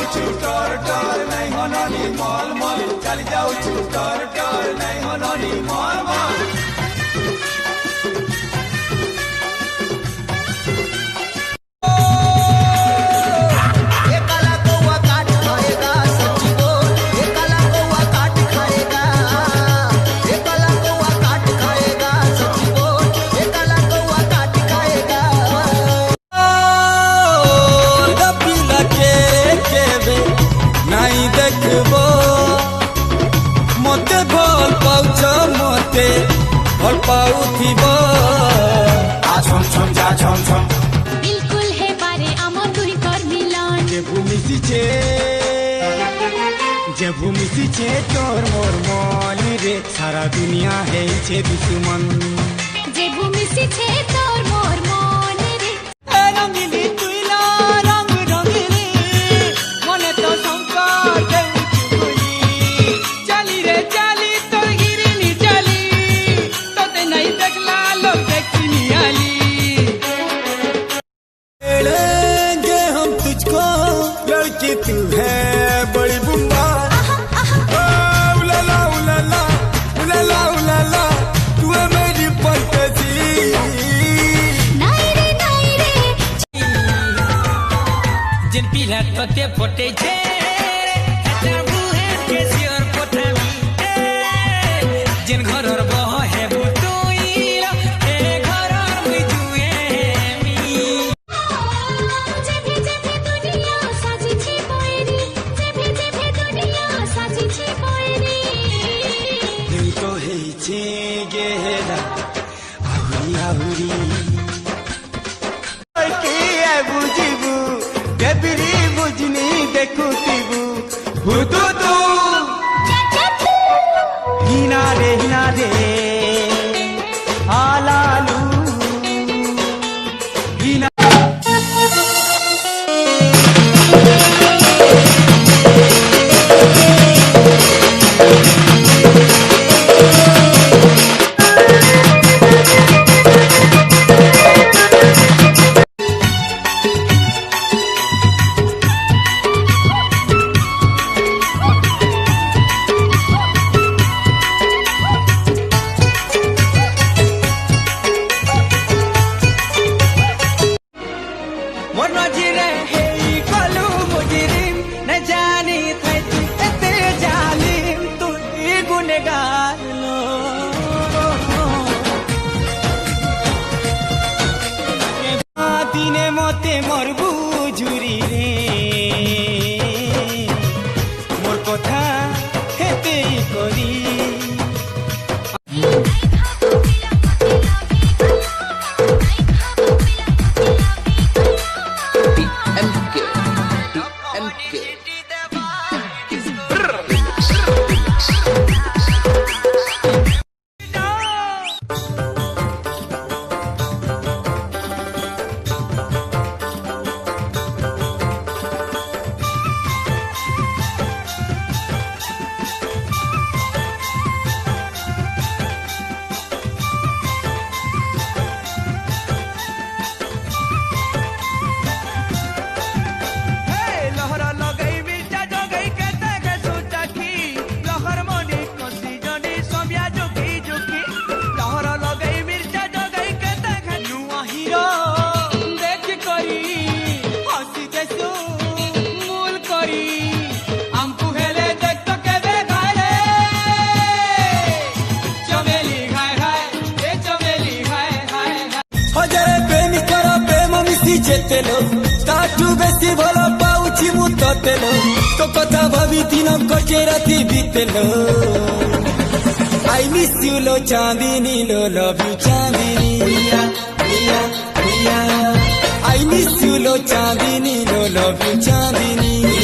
जाऊछु टोर टोर नहीं होनी mall mall चली जाऊछु टोर टोर नहीं होनी मॉल मॉल मते भल पाउछ मते भल पाउथिबो आ छम छम जा छम छम बिल्कुल है बारे आमो दुई कर मिलन जे भूमि सिचे तोर मोर मन रे सारा दुनिया है छे दुश्मन जे भूमि सिचे तोर मोर मन रे रंगीली तुइला रंग रंगीली मने तो संकार दे लड़की तू है बड़ी बुम्बा उलाला उलाला उलाला उलाला तू है मेरी फंटेसी नहीं रे जिन पीला पत्ते फोटे छे हटर बुहे के सिर पोथमी जिन घर और बह है बुतुइला ए घर और बुजुए मी गेरा आहुरी आहुरी किए बुझिबू देबरी बुझनी देखुतिबू भूतू तू हिना रे आलालू हिना दिने मते मरबू झुरी रे मोर कथा हेते करी जेतेलो ताठू बेसी भलो पाउछि मु ततेलो तो कथा भाबी दिन कटे राती बीतेलो आई मिस यू लो चांदनी लो लव यू चांदनी पिया पिया पिया आई मिस यू लो चांदनी लो लव यू चांदनी